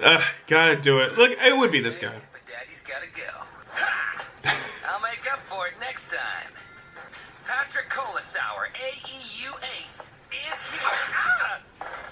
Gotta do it. Look, it would be this guy. But Daddy's gotta go. Ha! I'll make up for it next time. Patrick Colasauer, AEU Ace, is here. Ah!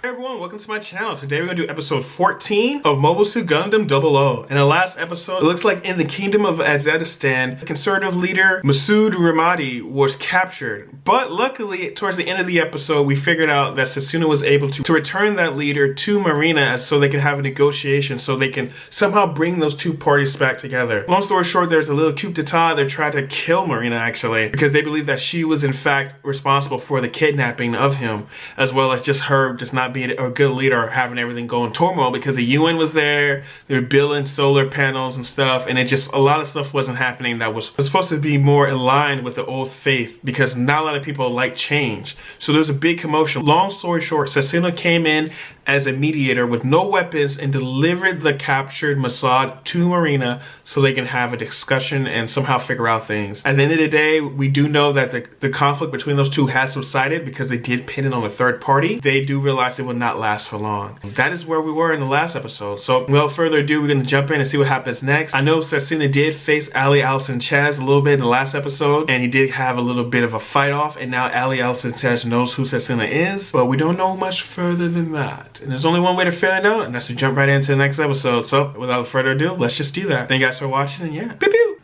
Hey everyone, welcome to my channel. Today we're going to do episode 14 of Mobile Suit Gundam 00. In the last episode, it looks like in the kingdom of Azetistan, conservative leader Masood Ramadi was captured. But luckily, towards the end of the episode, we figured out that Setsuna was able to return that leader to Marina so they can have a negotiation, so they can somehow bring those two parties back together. Long story short, there's a little coup d'etat. They're trying to kill Marina actually, because they believe that she was in fact responsible for the kidnapping of him, as well as just her just not being a good leader or having everything go in turmoil, because the UN was there, they were building solar panels and stuff, and it just, a lot of stuff wasn't happening that was supposed to be more aligned with the old faith, because not a lot of people like change. So there was a big commotion. Long story short, Setsuna came in as a mediator with no weapons and delivered the captured Masood to Marina so they can have a discussion and somehow figure out things. At the end of the day, we do know that the conflict between those two has subsided because they did pin it on a third party. They do realize it will not last for long. That is where we were in the last episode. So without further ado, we're going to jump in and see what happens next. I know Setsuna did face al-saachez a little bit in the last episode, and he did have a little bit of a fight off, and now al-saachez knows who Setsuna is, but we don't know much further than that. And there's only one way to find out, and that's to jump right into the next episode. So without further ado, let's just do that. Thank you guys for watching, and yeah, pew pew!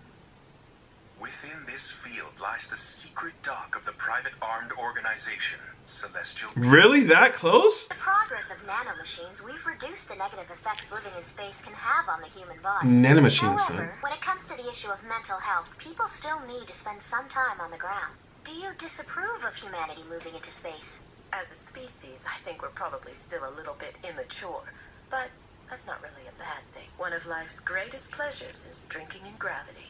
Within this field lies the secret dock of the private armed organization, Celestial. Really? That close? The progress of nanomachines, we've reduced the negative effects living in space can have on the human body. Nanomachines, However, when it comes to the issue of mental health, people still need to spend some time on the ground. Do you disapprove of humanity moving into space? As a species, I think we're probably still a little bit immature, but that's not really a bad thing. One of life's greatest pleasures is drinking in gravity.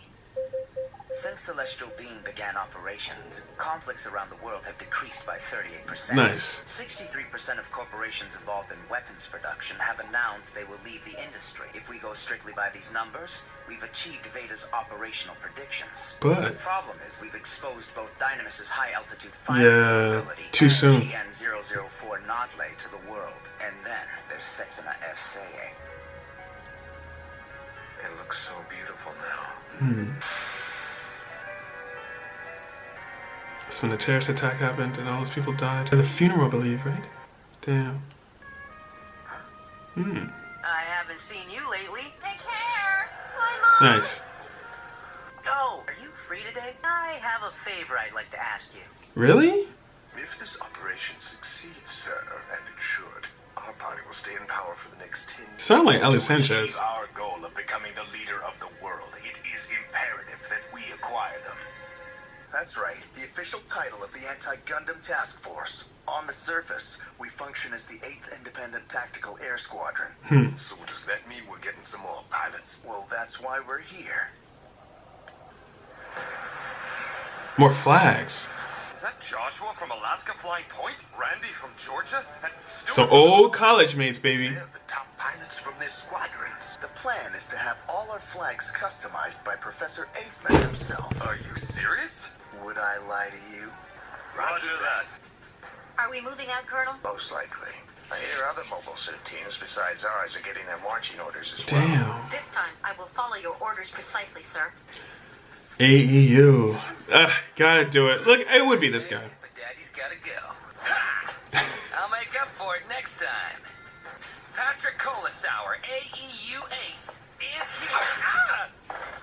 Since Celestial Being began operations, conflicts around the world have decreased by 38%. Nice. 63% of corporations involved in weapons production have announced they will leave the industry. If we go strictly by these numbers, we've achieved Veda's operational predictions. But the problem is we've exposed both Dynamis' high-altitude firing capability too and soon. GN-004 Nodley to the world. And then there's Setsuna F. saying, It looks so beautiful now. That's when the terrorist attack happened and all those people died. At the funeral, I believe, right? Damn. I haven't seen you lately. Take care! Bye, Mom! Nice. Oh, are you free today? I have a favor I'd like to ask you. Really? If this operation succeeds, sir, and it should, our party will stay in power for the next 10 years. Sound like To al-saachez. achieve our goal of becoming the leader of the world, it is imperative that we acquire them. That's right, the official title of the Anti-Gundam Task Force. On the surface, we function as the 8th Independent Tactical Air Squadron. So does that mean we're getting some more pilots? Well, that's why we're here. More flags. Is that Joshua from Alaska Flying Point? Randy from Georgia? And Stuart So from- old college mates, baby. They're the top pilots from their squadrons. The plan is to have all our flags customized by Professor Afman himself. Are you serious? Would I lie to you? Roger that. Are we moving out, Colonel? Most likely. I hear other mobile suit teams besides ours are getting their marching orders as well. Damn. This time, I will follow your orders precisely, sir. AEU. Gotta do it. Look, it would be this guy. but Daddy's gotta go. Ha! I'll make up for it next time. Patrick Colasauer, AEU Ace, is here. Ah!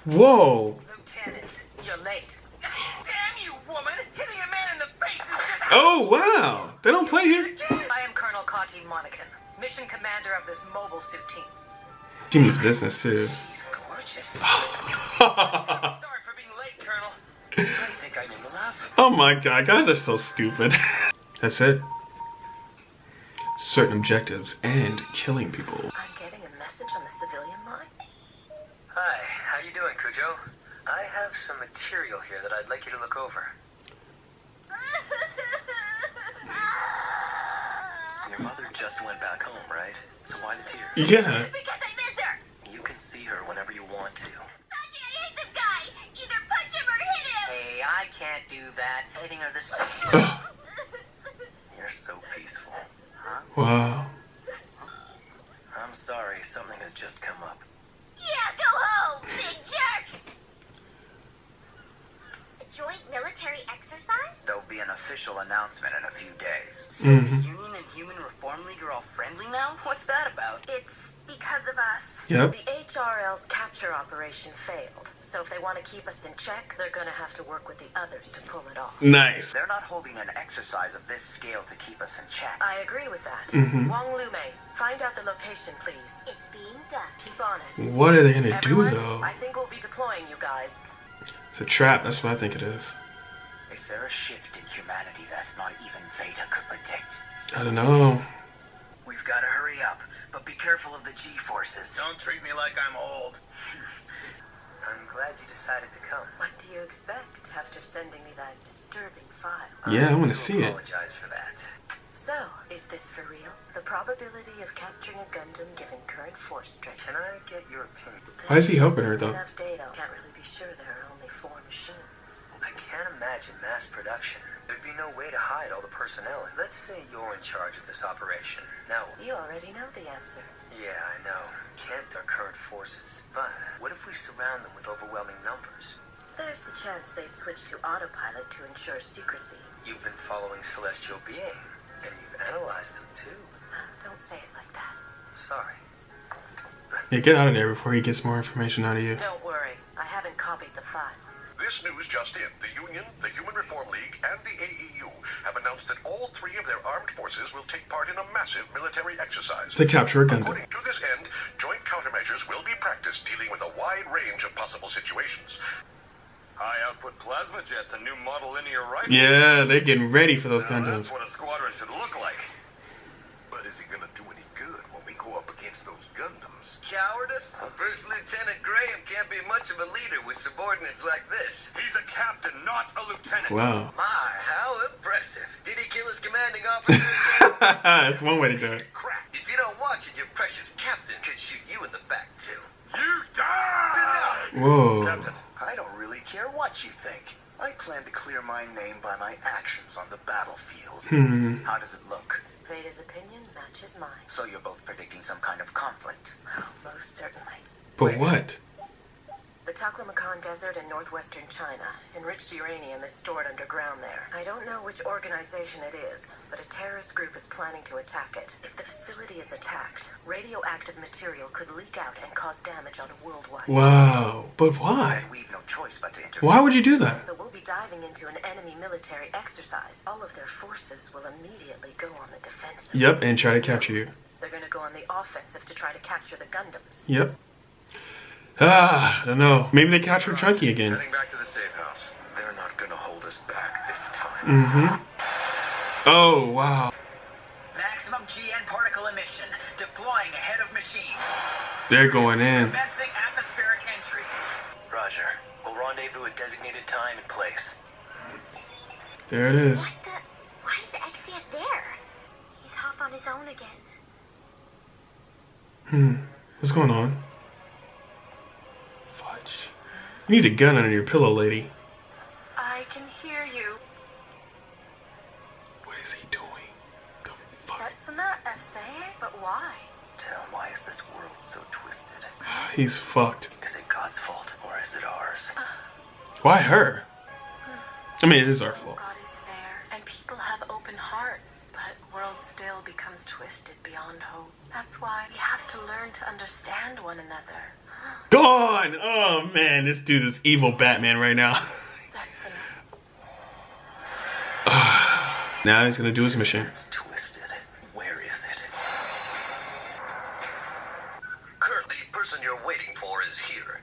Whoa. Lieutenant, you're late. Damn you, woman! Hitting a man in the face is just... Oh, wow. They don't play here. I am Colonel Kati Mannequin, mission commander of this mobile suit team. She means business, too. She's gorgeous. Sorry for being late, Colonel. I think I'm in love. Oh my god, guys are so stupid. That's it. Certain objectives and killing people. I'm getting a message on the civilian line. Hi, how you doing, Cujo? I have some material here that I'd like you to look over. Your mother just went back home, right? So why the tears? Yeah. Because I miss her! You can see her whenever you want to. Sachi, I hate this guy! Either punch him or hit him! Hey, I can't do that. Hitting her the same. You're so peaceful. Huh? Wow. I'm sorry, Something has just come up. Yeah, go home, big jerk! A joint military exercise? There'll be an official announcement in a few days. So the Union and Human Reform League are all friendly now? What's that about? It's because of us. Yep. The HRL's capture operation failed, so if they want to keep us in check, they're gonna have to work with the others to pull it off. Nice. They're not holding an exercise of this scale to keep us in check. I agree with that. Wong Lumei, find out the location, please. It's being done. Keep on it. What are they gonna Everyone, do though? I think we'll be deploying you guys. It's a trap. That's what I think it is. Is there a shift in humanity that not even Veda could predict? I don't know. We've got to hurry up, but be careful of the G-forces. Don't treat me like I'm old. I'm glad you decided to come. What do you expect after sending me that disturbing file? Yeah, I want do to see it. apologize for that. So, is this for real? The probability of capturing a Gundam given current force strength. Can I get your opinion? Why is he helping her There's though? enough data. Can't really be sure there are only 4 machines. I can't imagine mass production. There'd be no way to hide all the personnel. Let's say you're in charge of this operation. Now, You already know the answer. yeah, I know. Can't our current forces. But what if we surround them with overwhelming numbers? There's the chance they'd switch to autopilot to ensure secrecy. You've been following celestial being, and you've analyzed them too. Don't say it like that. Sorry. Yeah, get out of there before he gets more information out of you. Don't worry. I haven't copied the file. This news just in. The Union, the Human Reform League, and the AEU have announced that all 3 of their armed forces will take part in a massive military exercise. To capture a Gundam. According to this end, joint countermeasures will be practiced dealing with a wide range of possible situations. High-output plasma jets and new model linear rifles. Yeah, they're getting ready for those Now Gundams. that's what a squadron should look like. But is it gonna do any good when we go up against those Gundams? Cowardice? First Lieutenant Graham can't be much of a leader with subordinates like this. He's a captain, not a lieutenant. Wow. My, how impressive. Did he kill his commanding officer again? That's one way to do it. Crap. If you don't watch it, your precious captain could shoot you in the back, too. You die! Whoa. Captain, I don't really care what you think. I plan to clear my name by my actions on the battlefield. How does it look? Veda's opinion matches mine. So you're both predicting some kind of conflict. Oh, most certainly. But what? The Taklamakan Desert in northwestern China. Enriched uranium is stored underground there. I don't know which organization it is, but a terrorist group is planning to attack it. If the facility is attacked, radioactive material could leak out and cause damage on a worldwide Wow. But why? And we've no choice but to intervene. Why would you do that? But we'll be diving into an enemy military exercise. All of their forces will immediately go on the defensive. Yep, and try to capture you. They're gonna go on the offensive to try to capture the Gundams. Yep. I don't know. Maybe they capture Chunky again. heading back to the safe house. They're not gonna hold us back this time. Mm-hmm. Oh, wow. Maximum GN particle emission. Deploying ahead of machine. They're going in. Commencing atmospheric entry. Roger. We'll rendezvous at designated time and place. There it is. What the? Why is the Exia there? He's off on his own again. What's going on? Fudge. You need a gun under your pillow, lady. I can hear you. What is he doing? The fuck? That's not FSA, but why? Tell him, why is this world so twisted? He's fucked. Is it God's fault, or is it ours? Why her? I mean, it is our fault. God is fair, and people have open hearts, but world still becomes twisted beyond hope. That's why we have to learn to understand one another. Gone! Oh man, this dude is evil Batman right now. That's Now he's gonna do his mission. It's twisted. Where is it? Kurt, the person you're waiting for is here.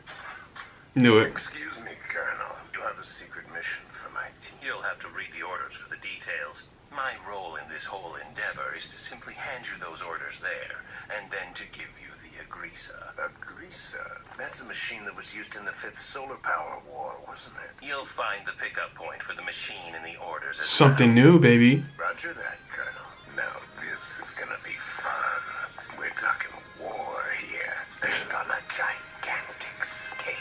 Knew it. Excuse me, Colonel. You have a secret mission for my team. You'll have to read the orders for the details. My role in this whole endeavor is to simply hand you those orders there, and then to give you the Agrisa. Agrisa? That's a machine that was used in the 5th Solar Power War, wasn't it? You'll find the pickup point for the machine in the orders as Something new, baby. Roger that, Colonel. Now this is gonna be fun. We're talking war here, and on a gigantic scale.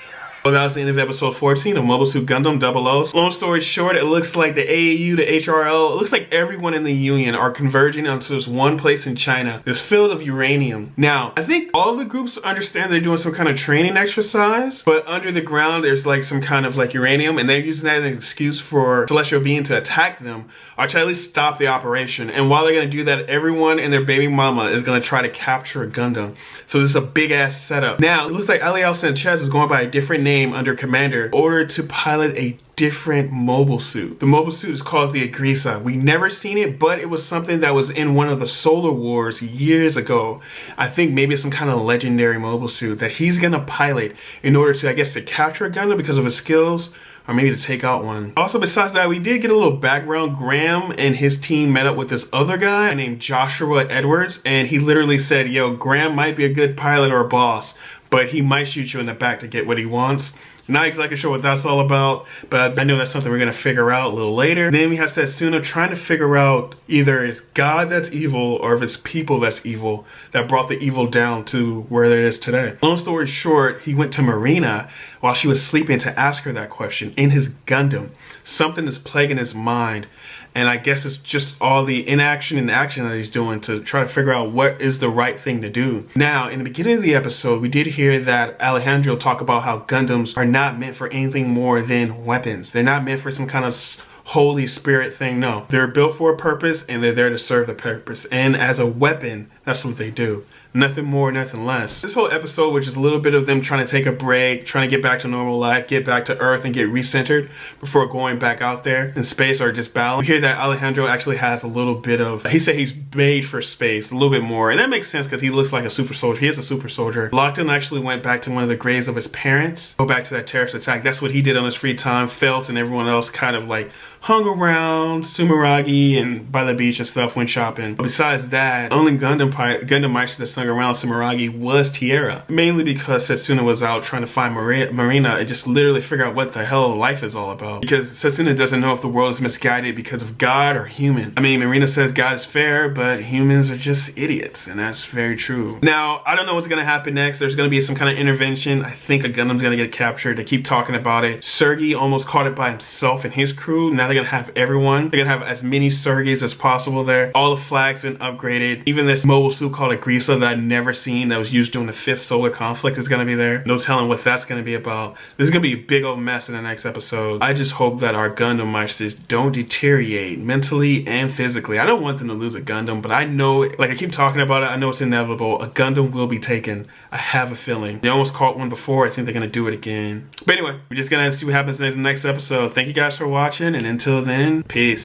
Well, that was the end of episode 14 of Mobile Suit Gundam 00. Long story short, it looks like the AAU, the HRL, it looks like everyone in the Union are converging onto this one place in China, this field of uranium. Now, I think all the groups understand they're doing some kind of training exercise, but under the ground there's like some kind of like uranium, and they're using that as an excuse for celestial being to attack them, or to at least stop the operation. And while they're gonna do that, everyone and their baby mama is gonna try to capture a Gundam. So this is a big ass setup. Now, it looks like al-saachez is going by a different name under commander in order to pilot a different mobile suit. The mobile suit is called the Agrisa. We never seen it, but it was something that was in one of the Solar Wars years ago. I think maybe it's some kind of legendary mobile suit that he's gonna pilot in order to, I guess, to capture a Gundam because of his skills, or maybe to take out one. Also, besides that, we did get a little background. Graham and his team met up with this other guy named Joshua Edwards, and he literally said, yo, Graham might be a good pilot or a boss, but he might shoot you in the back to get what he wants. Not exactly sure what that's all about, but I know that's something we're gonna figure out a little later. Then we have Setsuna trying to figure out either it's God that's evil or if it's people that's evil that brought the evil down to where it is today. Long story short, he went to Marina while she was sleeping to ask her that question in his Gundam. Something is plaguing his mind, and I guess it's just all the inaction and action that he's doing to try to figure out what is the right thing to do. Now, in the beginning of the episode, we did hear that Alejandro talk about how Gundams are not meant for anything more than weapons. They're not meant for some kind of Holy Spirit thing. No, they're built for a purpose, and they're there to serve the purpose. And as a weapon, that's what they do. Nothing more, nothing less. This whole episode, which is a little bit of them trying to take a break, trying to get back to normal life, get back to Earth and get recentered before going back out there in space or just battle. We hear that Alejandro actually has a little bit of, he said he's made for space a little bit more. And that makes sense because he looks like a super soldier. He is a super soldier. Lockton actually went back to one of the graves of his parents, go back to that terrorist attack. That's what he did on his free time. Felt and everyone else kind of like hung around Sumeragi and by the beach and stuff, went shopping. But besides that, only Gundam Meisters that sung around Sumeragi was Tierra. Mainly because Setsuna was out trying to find Marina and just literally figure out what the hell life is all about. Because Setsuna doesn't know if the world is misguided because of God or human. I mean, Marina says God is fair, but humans are just idiots, and that's very true. Now, I don't know what's gonna happen next. There's gonna be some kind of intervention. I think a Gundam's gonna get captured. They keep talking about it. Sergei almost caught it by himself and his crew. Now they're gonna have everyone. They're gonna have as many Sergeis as possible there. All the flags been upgraded. Even this mobile suit called Agrisa that I'd never seen that was used during the 5th solar conflict is gonna be there. No telling what that's gonna be about. This is gonna be a big old mess in the next episode. I just hope that our Gundam Meisters don't deteriorate mentally and physically. I don't want them to lose a Gundam, but I know, like I keep talking about it, I know it's inevitable. A Gundam will be taken. I have a feeling. They almost caught one before. I think they're gonna do it again. But anyway, we're just gonna see what happens in the next episode. Thank you guys for watching, and until then, peace.